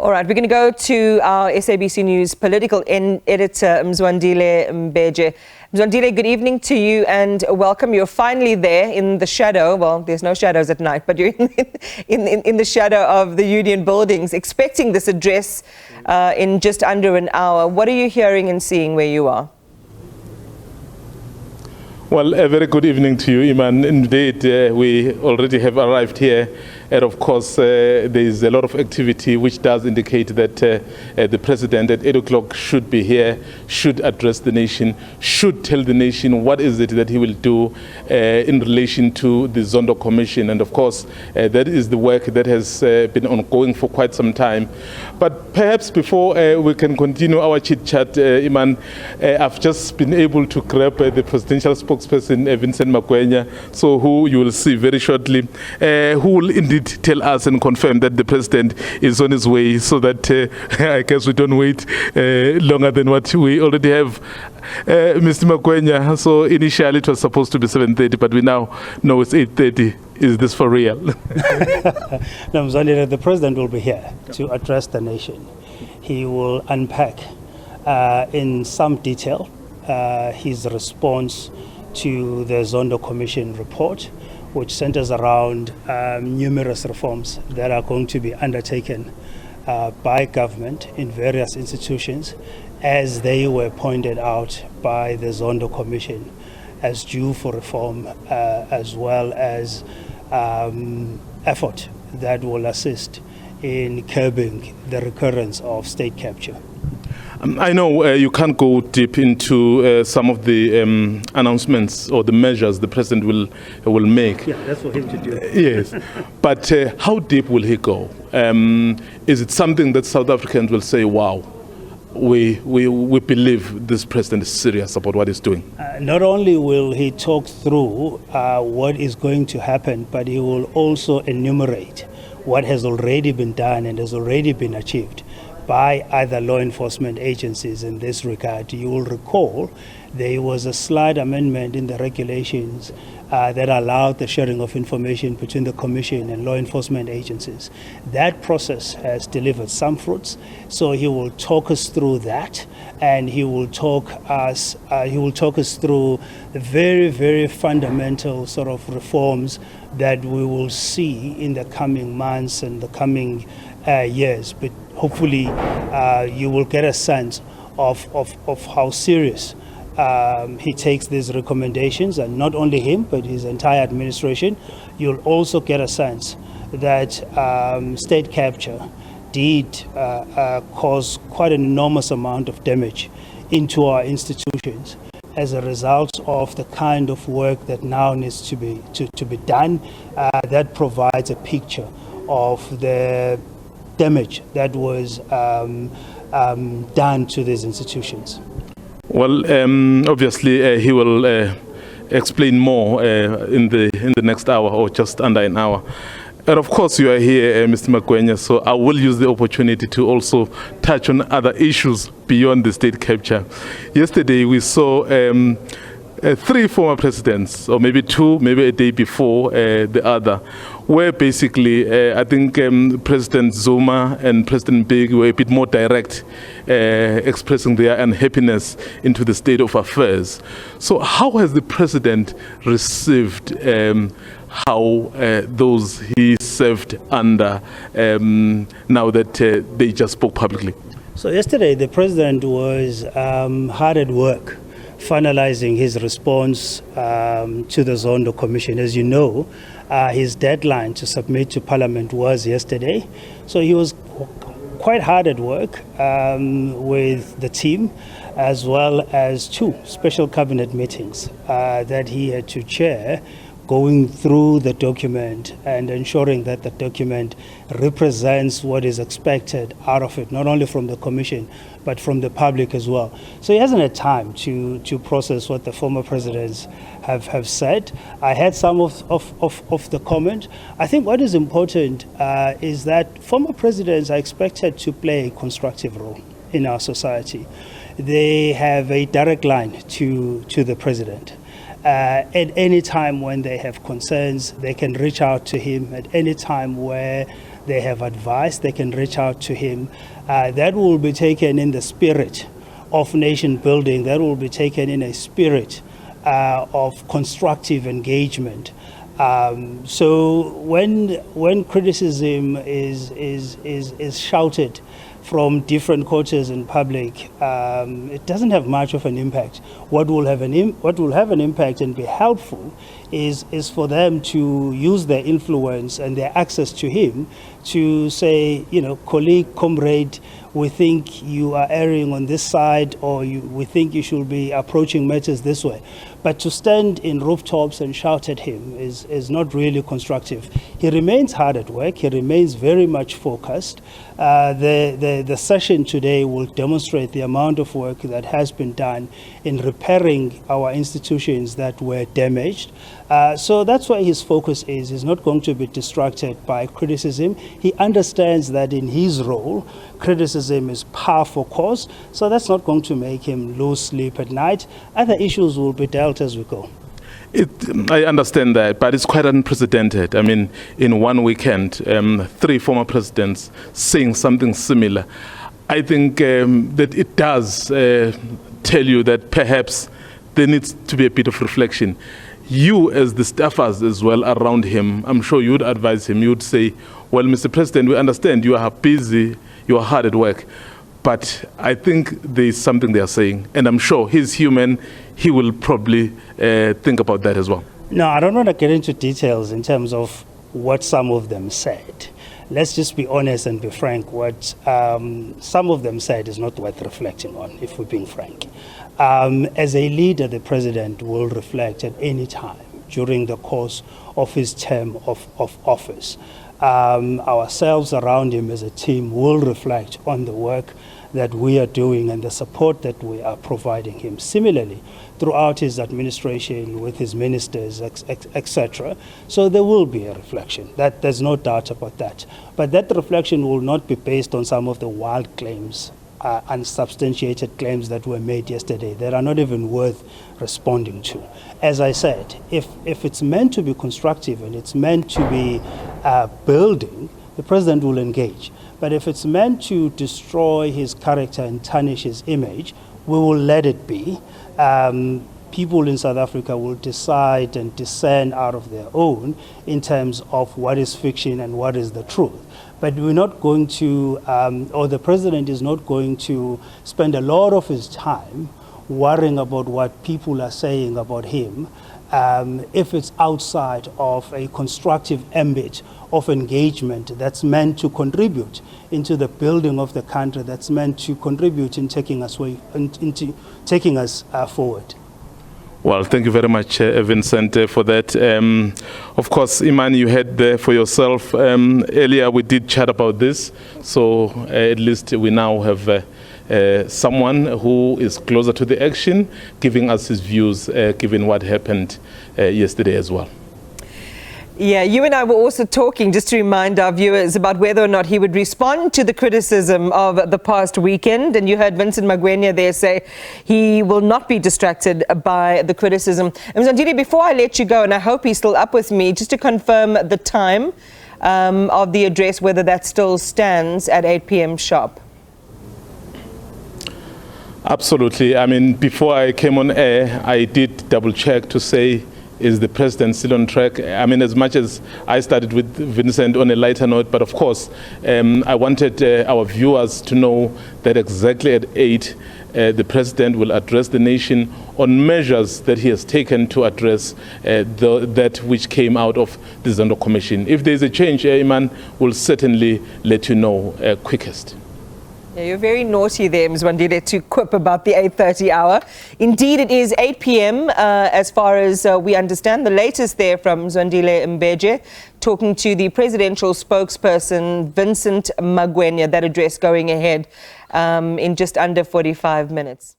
All right, we're going to go to our SABC News political editor, Mzwandile Mbeje. Mzwandile, good evening to you and welcome. You're finally there in the shadow. Well, there's no shadows at night, but you're in the shadow of the union buildings, expecting this address in just under an hour. What are you hearing and seeing where you are? Well, a very good evening to you, Iman. Indeed, we already have arrived here. And of course, there is a lot of activity which does indicate that the president at 8 o'clock should be here, should address the nation, should tell the nation what is it that he will do in relation to the Zondo Commission. And of course, that is the work that has been ongoing for quite some time. But perhaps before we can continue our chit-chat, Iman, I've just been able to grab the presidential spokesperson, Vincent Mangwenya, so who you will see very shortly, who will indeed tell us and confirm that the president is on his way, so that I guess we don't wait longer than what we already have. Mr. Mangwenya, so initially it was supposed to be 7:30, but we now know it's 8:30. Is this for real? No, Mzwandile, the president will be here to address the nation. He will unpack in some detail his response to the Zondo Commission report, which centers around numerous reforms that are going to be undertaken by government in various institutions, as they were pointed out by the Zondo Commission as due for reform, as well as effort that will assist in curbing the recurrence of state capture. I know you can't go deep into some of the announcements or the measures the president will make. Yeah, that's for him to do. Yes, but how deep will he go? Is it something that South Africans will say, wow, we believe this president is serious about what he's doing? Not only will he talk through what is going to happen, but he will also enumerate what has already been done and has already been achieved by other law enforcement agencies in this regard. You will recall there was a slight amendment in the regulations that allowed the sharing of information between the Commission and law enforcement agencies. That process has delivered some fruits, so he will talk us through that, and he will talk us through the very, very fundamental sort of reforms that we will see in the coming months and the coming years. But hopefully you will get a sense of how serious he takes these recommendations, and not only him, but his entire administration. You'll also get a sense that state capture did cause quite an enormous amount of damage into our institutions as a result of the kind of work that now needs to be done, that provides a picture of the damage that was done to these institutions. Well, obviously he will explain more in the next hour, or just under an hour. And of course you are here, Mr. Mangwenya, so I will use the opportunity to also touch on other issues beyond the state capture. Yesterday we saw 3 former presidents, or maybe 2, maybe a day before the other, where basically I think President Zuma and President Mbeki were a bit more direct, expressing their unhappiness into the state of affairs. So how has the president received how those he served under, now that they just spoke publicly? So yesterday the president was hard at work finalizing his response to the Zondo Commission. As you know, his deadline to submit to Parliament was yesterday. So he was quite hard at work with the team, as well as 2 special cabinet meetings that he had to chair, going through the document and ensuring that the document represents what is expected out of it, not only from the Commission, but from the public as well. So he hasn't had time to process what the former presidents have said. I had some of the comment. I think what is important is that former presidents are expected to play a constructive role in our society. They have a direct line to the president. At any time when they have concerns, they can reach out to him. At any time where they have advice, they can reach out to him. That will be taken in the spirit of nation building, that will be taken in a spirit of constructive engagement. So when criticism is shouted from different quarters in public, it doesn't have much of an impact. What will have an impact and be helpful is for them to use their influence and their access to him to say, colleague, comrade, we think you are erring on this side, or we think you should be approaching matters this way. But to stand in rooftops and shout at him is not really constructive. He remains hard at work. He remains very much focused. The session today will demonstrate the amount of work that has been done in repairing our institutions that were damaged. So that's why his focus is. He's not going to be distracted by criticism. He understands that in his role, criticism is par for course. So that's not going to make him lose sleep at night. Other issues will be dealt as we go. I understand that, but it's quite unprecedented. I mean, in one weekend, 3 former presidents saying something similar. I think that it does tell you that perhaps there needs to be a bit of reflection. You, as the staffers as well around him, I'm sure you would advise him. You would say, well, Mr. President, we understand you are busy, you are hard at work, but I think there is something they are saying, and I'm sure he's human. He will probably think about that as well. No, I don't want to get into details in terms of what some of them said. Let's just be honest and be frank. What some of them said is not worth reflecting on, if we're being frank. As a leader, the president will reflect at any time during the course of his term of office. Ourselves around him as a team will reflect on the work that we are doing and the support that we are providing him. Similarly, throughout his administration with his ministers, etc. So there will be a reflection. There's no doubt about that. But that reflection will not be based on some of the wild claims, unsubstantiated claims that were made yesterday that are not even worth responding to. As I said, if it's meant to be constructive and it's meant to be building, the president will engage. But if it's meant to destroy his character and tarnish his image, we will let it be. People in South Africa will decide and discern out of their own in terms of what is fiction and what is the truth. But we're not going to, or the president is not going to spend a lot of his time worrying about what people are saying about him if it's outside of a constructive ambit of engagement that's meant to contribute into the building of the country, that's meant to contribute in taking us forward. Well, thank you very much, Vincent, for that. Of course, Iman, you had there for yourself. Earlier we did chat about this, so at least we now have someone who is closer to the action, giving us his views, given what happened yesterday as well. Yeah, you and I were also talking, just to remind our viewers, about whether or not he would respond to the criticism of the past weekend. And you heard Vincent Mangwenya there say he will not be distracted by the criticism. And Mzwandile, before I let you go, and I hope he's still up with me, just to confirm the time of the address, whether that still stands at 8 p.m. sharp. Absolutely. I mean, before I came on air, I did double check to say, is the president still on track? I mean, as much as I started with Vincent on a lighter note, but of course, I wanted our viewers to know that exactly at 8, the president will address the nation on measures that he has taken to address that which came out of the Zondo Commission. If there's a change, Iman will certainly let you know quickest. Yeah, you're very naughty there, Mzwandile, to quip about the 8:30 hour. Indeed, it is 8 p.m. As far as we understand. The latest there from Mzwandile Mbeje, talking to the presidential spokesperson, Vincent Mangwenya, that address going ahead in just under 45 minutes.